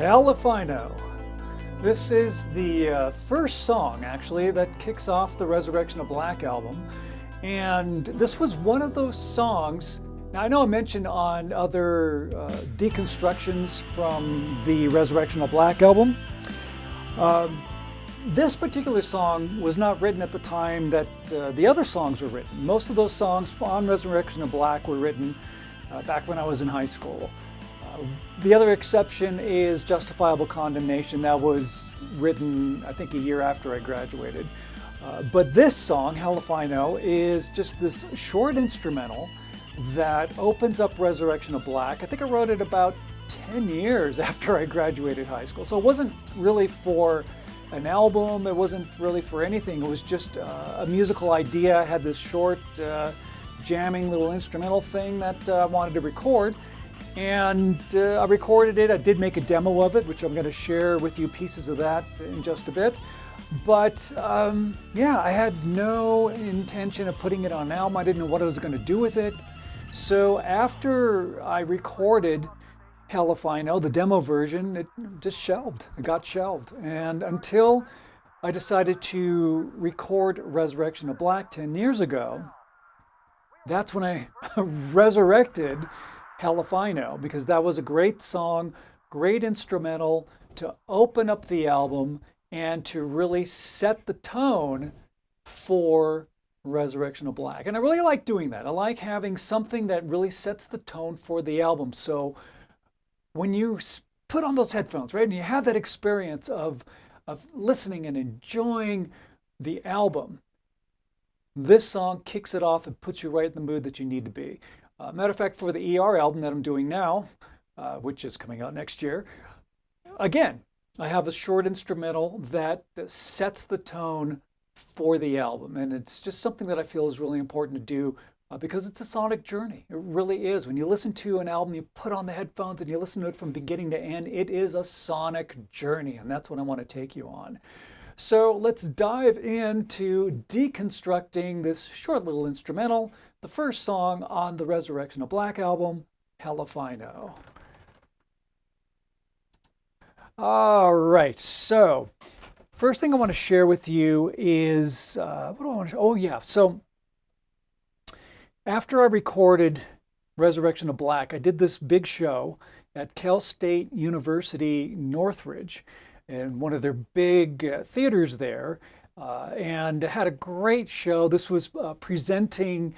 Hell if I know. This is the first song, actually, that kicks off the Resurrection of Black album. And this was one of those songs. Now, I know I mentioned on other deconstructions from the Resurrection of Black album. This particular song was not written at the time that the other songs were written. Most of those songs on Resurrection of Black were written back when I was in high school. The other exception is Justifiable Condemnation. That was written, I think, a year after I graduated. But this song, Hell If I Know, is just this short instrumental that opens up Resurrection of Black. I think I wrote it about 10 years after I graduated high school. So it wasn't really for an album, it wasn't really for anything. It was just a musical idea. I had this short jamming little instrumental thing that I wanted to record. And I recorded it. I did make a demo of it, which I'm going to share with you pieces of that in just a bit. But yeah, I had no intention of putting it on an album. I didn't know what I was going to do with it. So after I recorded Hell If I Know, the demo version, it just shelved. It got shelved. And until I decided to record Resurrection of Black 10 years ago, that's when I resurrected Hell If I Know, because that was a great song, great instrumental to open up the album and to really set the tone for Resurrection of Black. And I really like doing that. I like having something that really sets the tone for the album. So when you put on those headphones, right, and you have that experience of listening and enjoying the album, this song kicks it off and puts you right in the mood that you need to be. Matter of fact, for the ER album that I'm doing now, which is coming out next year, again, I have a short instrumental that sets the tone for the album. And it's just something that I feel is really important to do because it's a sonic journey. It really is. When you listen to an album, you put on the headphones and you listen to it from beginning to end, it is a sonic journey. And that's what I want to take you on. So let's dive into deconstructing this short little instrumental, the first song on the Resurrection of Black album, Hell If I Know. All right, so first thing I want to share with you is, what do I want to, oh yeah, so after I recorded Resurrection of Black, I did this big show at Cal State University, Northridge, in one of their big theaters there, and had a great show. This was presenting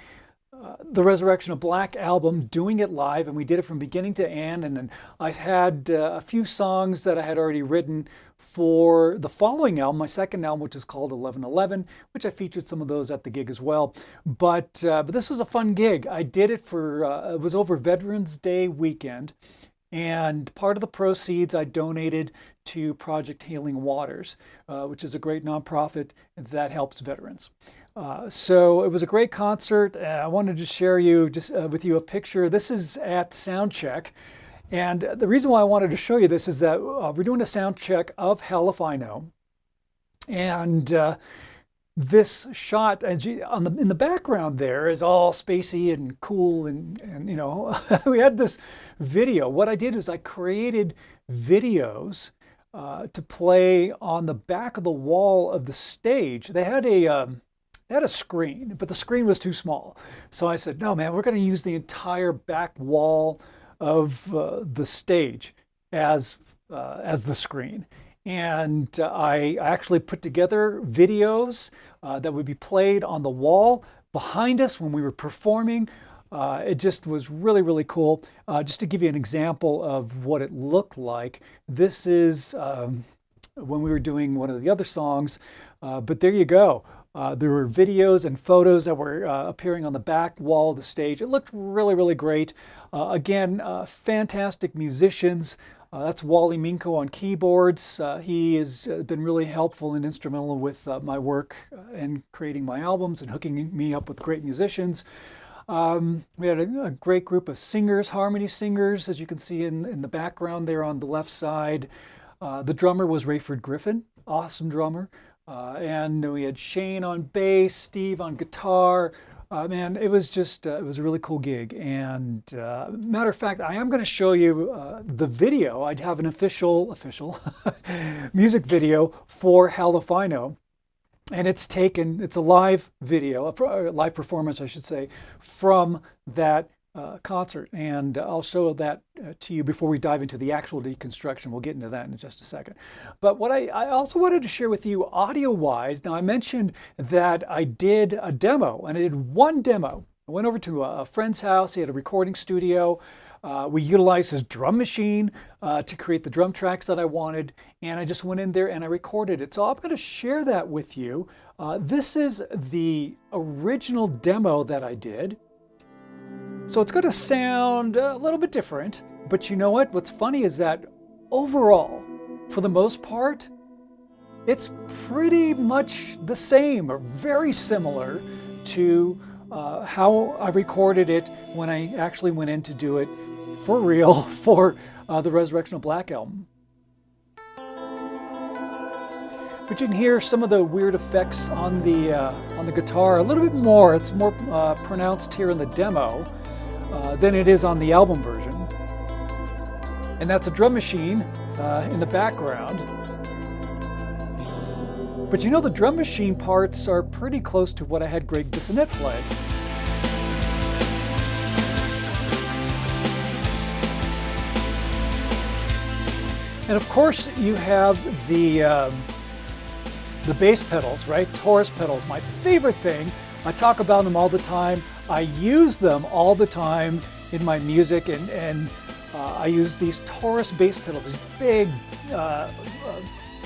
the Resurrection of Black album, doing it live, and we did it from beginning to end. And then I had a few songs that I had already written for the following album, my second album, which is called 1111, which I featured some of those at the gig as well. But this was a fun gig. I did it for, it was over Veterans Day weekend. And part of the proceeds I donated to Project Healing Waters, which is a great nonprofit that helps veterans. So it was a great concert. I wanted to share with you a picture. This is at sound check. And the reason why I wanted to show you this is that we're doing a sound check of Hell If I Know. And this shot in the background there is all spacey and cool and you know, we had this video. What I did is I created videos to play on the back of the wall of the stage. They had a screen, but the screen was too small. So I said, no, man, we're going to use the entire back wall of the stage as the screen. And I actually put together videos that would be played on the wall behind us when we were performing. It just was really, really cool. Just to give you an example of what it looked like, this is when we were doing one of the other songs, but there you go. There were videos and photos that were appearing on the back wall of the stage. It looked really, really great. Again, fantastic musicians. That's Wally Minko on keyboards. He has been really helpful and instrumental with my work and creating my albums and hooking me up with great musicians. We had a great group of singers, harmony singers, as you can see in the background there on the left side. The drummer was Rayford Griffin, awesome drummer. And we had Shane on bass, Steve on guitar, Man, it was just, it was a really cool gig. And matter of fact, I am going to show you the video. I'd have an official music video for Halifino. And it's a live video, a live performance, I should say, from that concert. And I'll show that to you before we dive into the actual deconstruction. We'll get into that in just a second. But what I also wanted to share with you audio-wise, now I mentioned that I did a demo, and I did one demo. I went over to a friend's house. He had a recording studio. We utilized his drum machine to create the drum tracks that I wanted, and I just went in there and I recorded it. So I'm going to share that with you. This is the original demo that I did. So it's going to sound a little bit different, but you know what? What's funny is that overall, for the most part, it's pretty much the same or very similar to how I recorded it when I actually went in to do it for real for the Resurrection of Black album. But you can hear some of the weird effects on the guitar a little bit more. It's more pronounced here in the demo than it is on the album version. And that's a drum machine in the background. But you know, the drum machine parts are pretty close to what I had Greg Bissonette play. And of course, you have the bass pedals, right? Taurus pedals, my favorite thing. I talk about them all the time. I use them all the time in my music, and I use these Taurus bass pedals, these big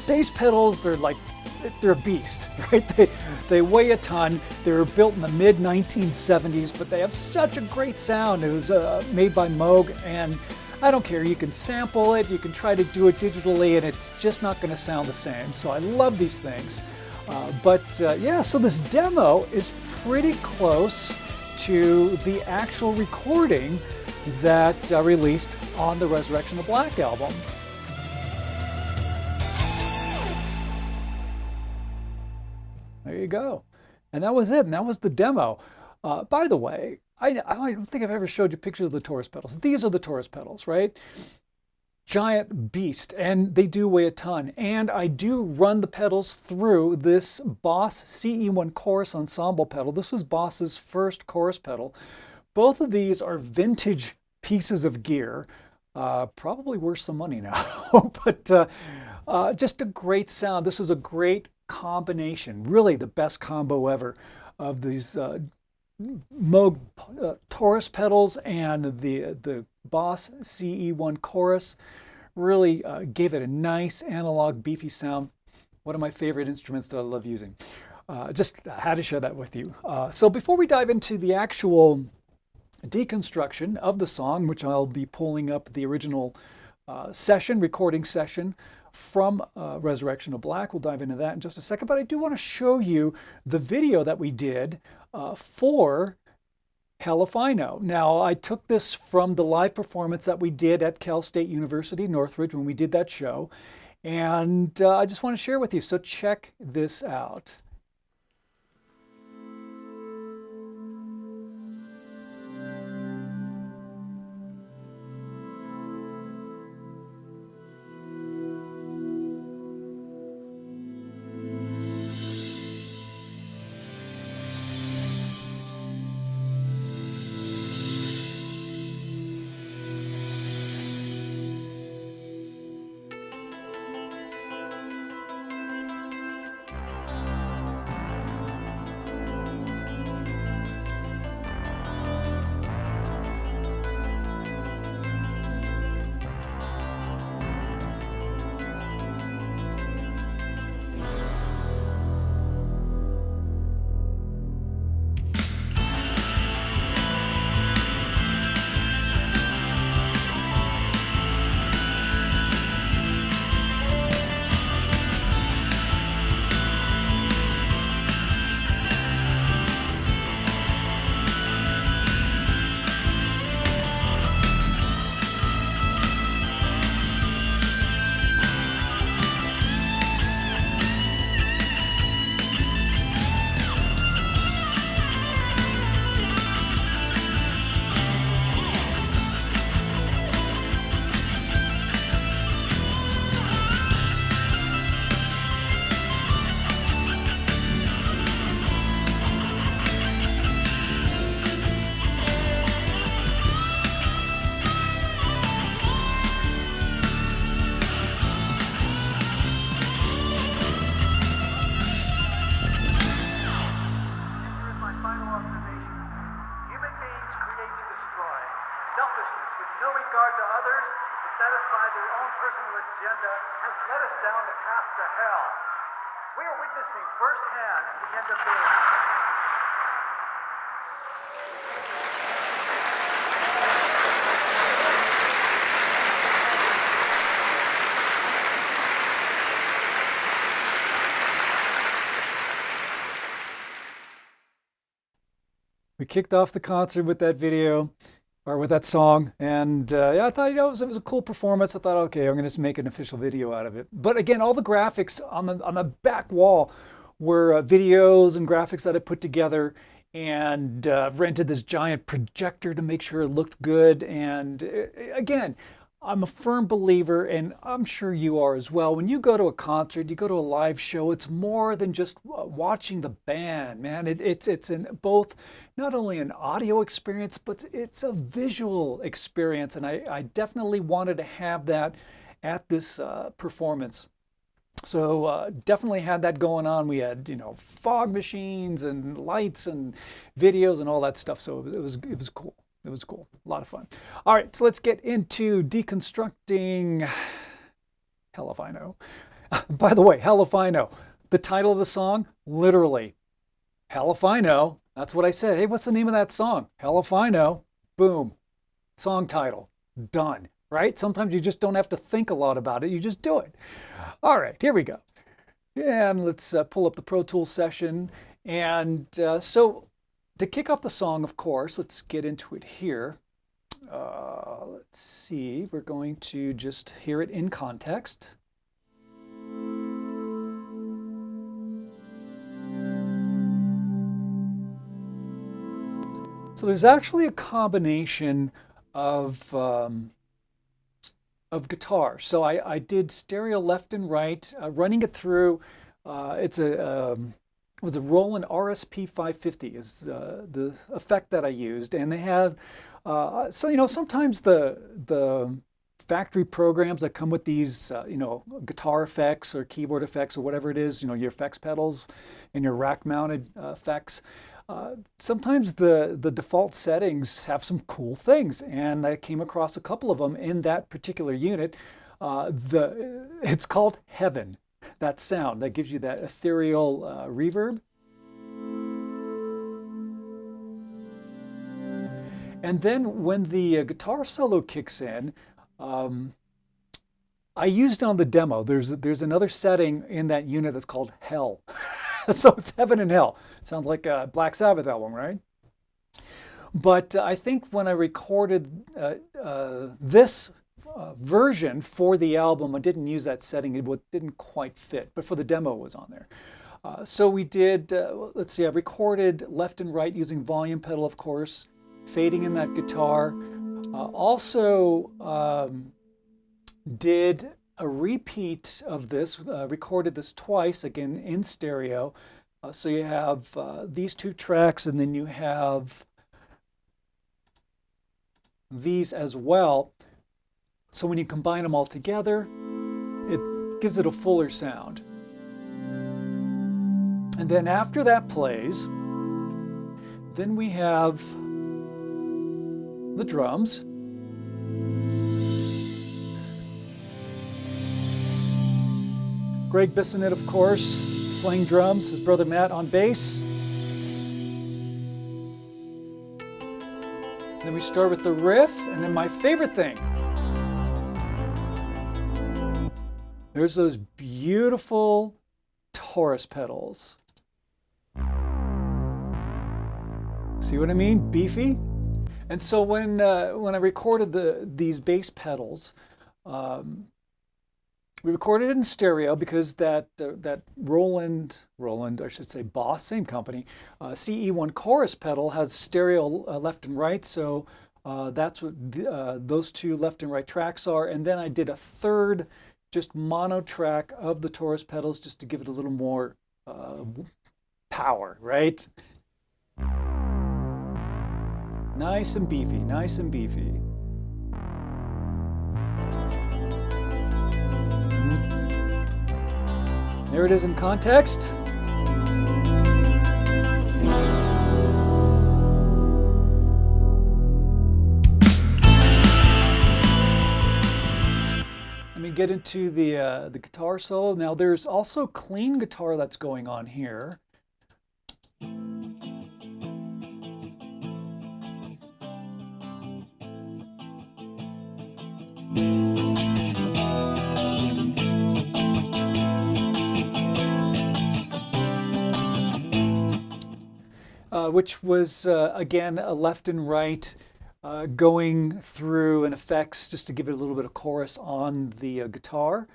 bass pedals. They're a beast, right? They weigh a ton. They were built in the mid-1970s, but they have such a great sound. It was made by Moog, and I don't care. You can sample it, you can try to do it digitally, and it's just not going to sound the same. So I love these things. Yeah, so this demo is pretty close to the actual recording that I released on the Resurrection of Black album. There you go. And that was it, and that was the demo. By the way, I don't think I've ever showed you pictures of the Taurus pedals. These are the Taurus pedals, right? Giant beast, and they do weigh a ton. And I do run the pedals through this Boss CE1 chorus ensemble pedal. This was Boss's first chorus pedal. Both of these are vintage pieces of gear, probably worth some money now, but just a great sound. This was a great combination, really the best combo ever of these Moog Taurus pedals and the Boss CE1 chorus. Really gave it a nice analog beefy sound. One of my favorite instruments that I love using. Just had to share that with you. So before we dive into the actual deconstruction of the song, which I'll be pulling up the original recording session from Resurrection of Black. We'll dive into that in just a second, but I do want to show you the video that we did for Halifino. Now, I took this from the live performance that we did at Cal State University, Northridge, when we did that show, and I just want to share with you, so check this out. selfishness, with no regard to others, to satisfy their own personal agenda, has led us down the path to hell. We are witnessing firsthand the end of days. We kicked off the concert with that video, or with that song, and yeah, I thought, it was a cool performance. I thought, okay, I'm gonna just make an official video out of it. But again, all the graphics on the back wall were videos and graphics that I put together, and rented this giant projector to make sure it looked good. And again, I'm a firm believer, and I'm sure you are as well. When you go to a concert, you go to a live show, it's more than just watching the band, man. It's in both, not only an audio experience, but it's a visual experience. And I definitely wanted to have that at this performance. So definitely had that going on. We had, fog machines and lights and videos and all that stuff. So it was cool. It was cool. A lot of fun. All right, so let's get into Deconstructing. Hell if I know. By the way, hell if I know. The title of the song, literally, hell if I know. That's what I said. Hey, what's the name of that song? Hell if I know. Boom. Song title. Done. Right? Sometimes you just don't have to think a lot about it. You just do it. All right, here we go. And let's pull up the Pro Tools session. And so to kick off the song, of course, let's get into it here. Let's see. We're going to just hear it in context. So there's actually a combination of guitar. So I did stereo left and right, running it through. It was a Roland RSP 550 is the effect that I used, and they have sometimes the factory programs that come with these guitar effects or keyboard effects or whatever it is, your effects pedals and your rack mounted effects. Sometimes the default settings have some cool things, and I came across a couple of them in that particular unit. It's called Heaven, that sound that gives you that ethereal reverb. And then when the guitar solo kicks in, I used on the demo, there's another setting in that unit that's called Hell. So it's Heaven and Hell. Sounds like a Black Sabbath album, right? But I think when I recorded this version for the album, I didn't use that setting. It didn't quite fit, but for the demo it was on there. So we did, let's see, I recorded left and right using volume pedal, of course, fading in that guitar. Also did a repeat of this, recorded this twice, again in stereo. So you have these two tracks, and then you have these as well. So when you combine them all together, it gives it a fuller sound. And then after that plays, then we have the drums. Greg Bissonette, of course, playing drums, his brother Matt on bass. Then we start with the riff, and then my favorite thing. There's those beautiful Taurus pedals. See what I mean? Beefy. And so when I recorded these bass pedals, we recorded it in stereo because that Roland, I should say Boss, same company, CE1 chorus pedal has stereo left and right. So that's what those two left and right tracks are. And then I did a third, just mono track of the Taurus pedals just to give it a little more power, right? Nice and beefy, nice and beefy. There it is in context. me get into the guitar solo. Now there's also clean guitar that's going on here. Which was, again, a left and right going through and effects just to give it a little bit of chorus on the guitar.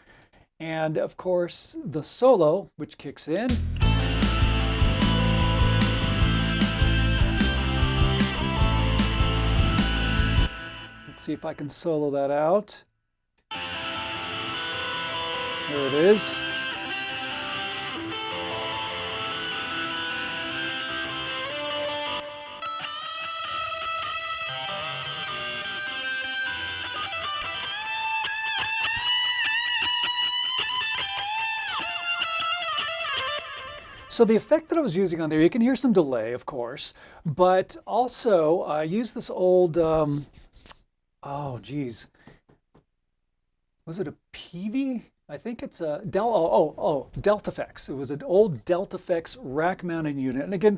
And of course, the solo, which kicks in. Let's see if I can solo that out. There it is. So the effect that I was using on there, you can hear some delay, of course, but also I used this old, oh geez, was it a Peavey? I think it's a Deltaflex. It was an old Deltaflex rack-mounted unit. And again,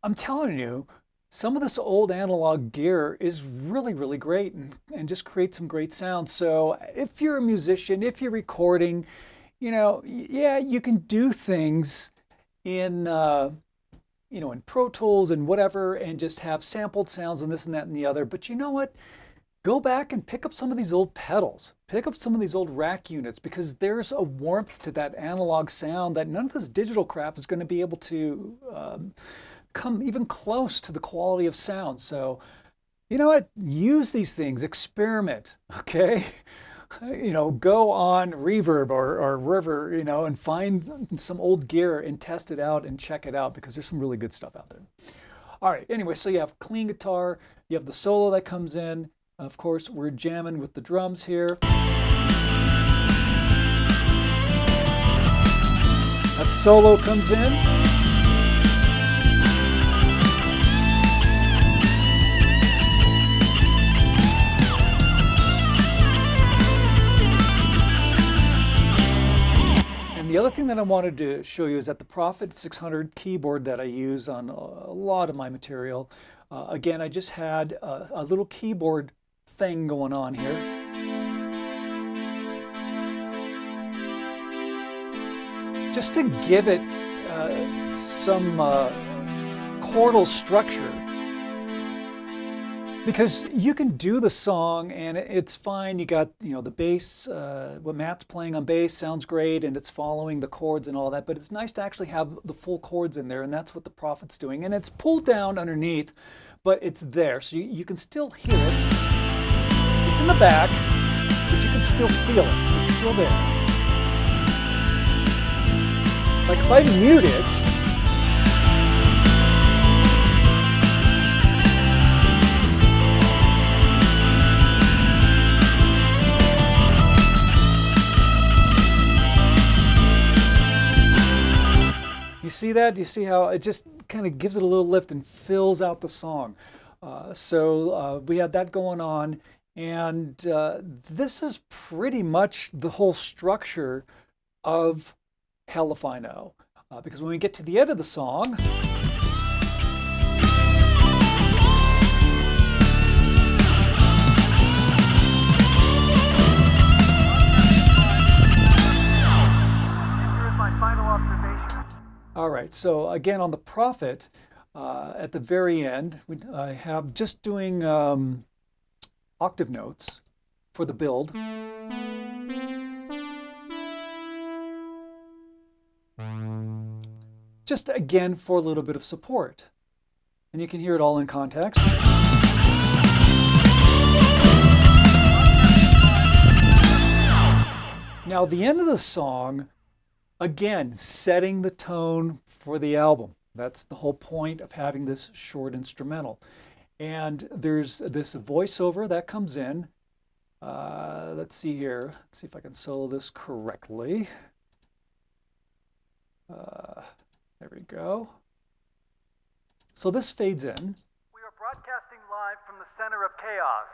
I'm telling you, some of this old analog gear is really, really great and just creates some great sounds. So if you're a musician, if you're recording, you know, yeah, you can do things in in Pro Tools and whatever, and just have sampled sounds and this and that and the other. But you know what? Go back and pick up some of these old pedals, pick up some of these old rack units, because there's a warmth to that analog sound that none of this digital crap is going to be able to come even close to the quality of sound. So, you know what? Use these things, experiment, okay? Go on Reverb or River, and find some old gear and test it out and check it out, because there's some really good stuff out there. All right, anyway, so you have clean guitar, you have the solo that comes in. Of course, we're jamming with the drums here. That solo comes in. The other thing that I wanted to show you is that the Prophet 600 keyboard that I use on a lot of my material, again, I just had a little keyboard thing going on here. Just to give it some chordal structure. Because you can do the song and it's fine. You got, the bass, what Matt's playing on bass sounds great, and it's following the chords and all that, but it's nice to actually have the full chords in there, and that's what the Prophet's doing. And it's pulled down underneath, but it's there, so you can still hear it. It's in the back, but you can still feel it. It's still there. Like if I mute it, you see that? You see how it just kind of gives it a little lift and fills out the song. So we had that going on, and this is pretty much the whole structure of Hell If I Know. Because when we get to the end of the song, all right, so again on the Prophet, at the very end, I have just doing octave notes for the build. Just again for a little bit of support. And you can hear it all in context. Now the end of the song, again, setting the tone for the album. That's the whole point of having this short instrumental. And there's this voiceover that comes in. Let's see here. Let's see if I can solo this correctly. There we go. So this fades in. We are broadcasting live from the center of chaos.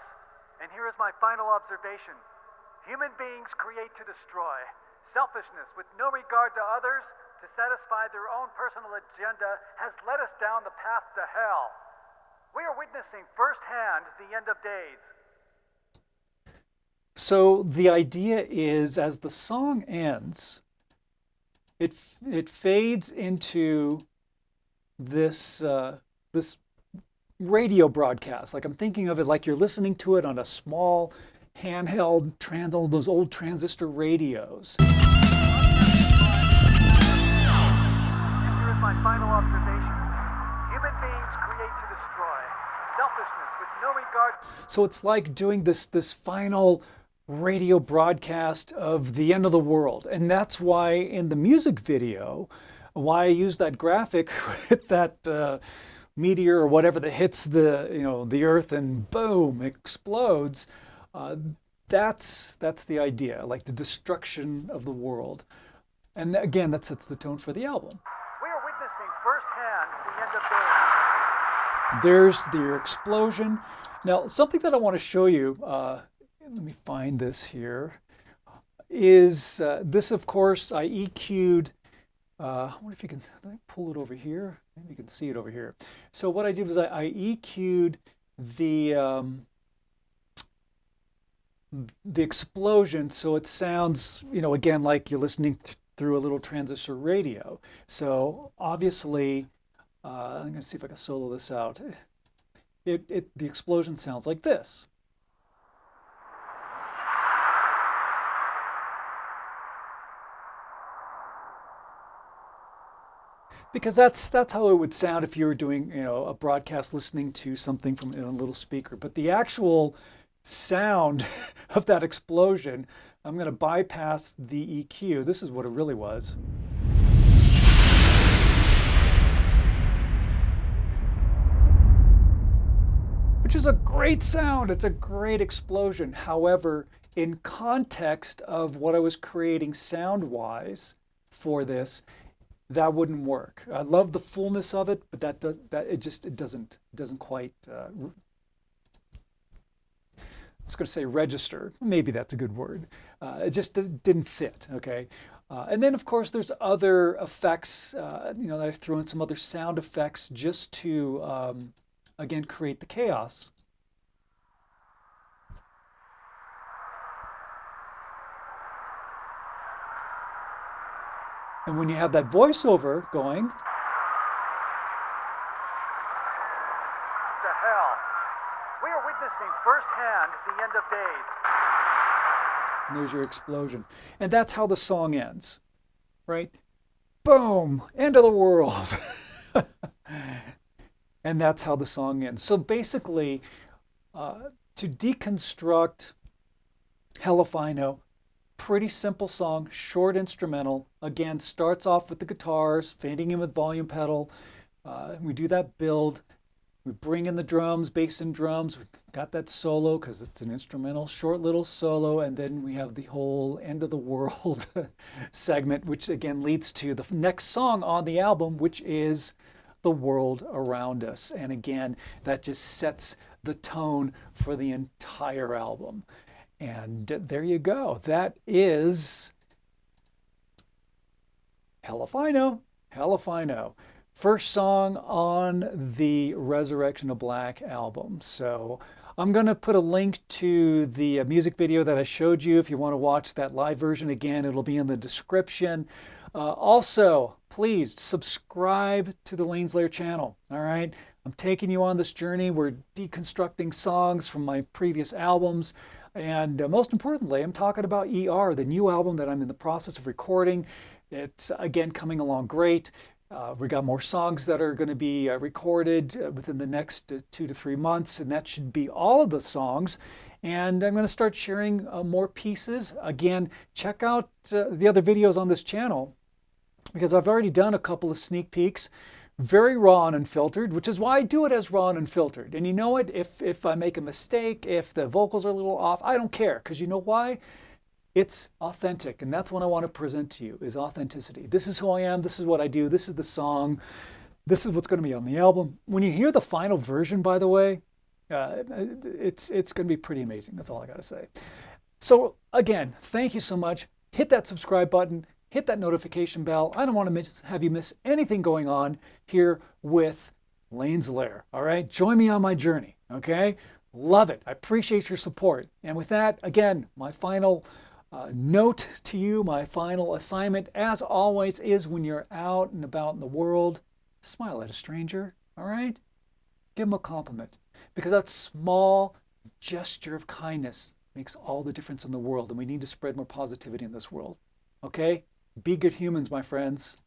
And here is my final observation. Human beings create to destroy. Selfishness with no regard to others to satisfy their own personal agenda has led us down the path to hell. We are witnessing firsthand the end of days. So the idea is, as the song ends, it fades into this this radio broadcast. Like, I'm thinking of it like you're listening to it on a small handheld those old transistor radios. Here is my final observation. Human beings create to destroy. Selfishness with no regard. So it's like doing this final radio broadcast of the end of the world. And that's why in the music video, why I use that graphic with that meteor or whatever that hits the earth and boom, explodes. That's the idea, like the destruction of the world. And again, that sets the tone for the album. We are witnessing firsthand the end of days. There's the explosion. Now, something that I want to show you, let me find this here, is this, of course, I EQ'd. I wonder if you can let me pull it over here. Maybe you can see it over here. So what I did was I EQ'd the explosion, so it sounds, again, like you're listening through a little transistor radio. So obviously, I'm going to see if I can solo this out. The explosion sounds like this. Because that's how it would sound if you were doing, a broadcast listening to something from a little speaker. But the actual sound of that explosion, I'm going to bypass the EQ. This is what it really was. Which is a great sound. It's a great explosion. However, in context of what I was creating sound-wise for this, that wouldn't work. I love the fullness of it, but it doesn't quite. I was going to say register. Maybe that's a good word. It just didn't fit. Okay. And then, of course, there's other effects. That I threw in some other sound effects just to again create the chaos. And when you have that voiceover going, To hell. We are witnessing firsthand the end of days. and there's your explosion. And that's how the song ends, right? Boom, end of the world. And that's how the song ends. So basically, to deconstruct Hell If I Know, pretty simple song, short instrumental. Again, starts off with the guitars, fading in with volume pedal. We do that build. We bring in the drums, bass and drums. We got that solo because it's an instrumental, short little solo. And then we have the whole end of the world segment, which again leads to the next song on the album, which is The World Around Us. And again, that just sets the tone for the entire album. And there you go. That is Hell If I Know, Hell If I Know. First song on the Resurrection of Black album. So I'm going to put a link to the music video that I showed you. If you want to watch that live version again, it'll be in the description. Also, please subscribe to the Laire channel. All right. I'm taking you on this journey. We're deconstructing songs from my previous albums. And most importantly, I'm talking about ER, the new album that I'm in the process of recording. It's, again, coming along great. We got more songs that are going to be recorded within the next 2 to 3 months, and that should be all of the songs. And I'm going to start sharing more pieces. Again, check out the other videos on this channel, because I've already done a couple of sneak peeks. Very raw and unfiltered, which is why I do it as raw and unfiltered. And you know what? If I make a mistake, if the vocals are a little off, I don't care, because you know why? It's authentic, and that's what I want to present to you, is authenticity. This is who I am, this is what I do, this is the song, this is what's going to be on the album. When you hear the final version, by the way, it's going to be pretty amazing. That's all I got to say. So again, thank you so much. Hit that subscribe button, hit that notification bell. I don't want to have you miss anything going on here with Lane's Lair. All right, join me on my journey. Okay, love it. I appreciate your support. And with that, again, my final note to you, my final assignment, as always, is when you're out and about in the world, smile at a stranger. All right, give them a compliment, because that small gesture of kindness makes all the difference in the world, and we need to spread more positivity in this world. Okay? Be good humans, my friends.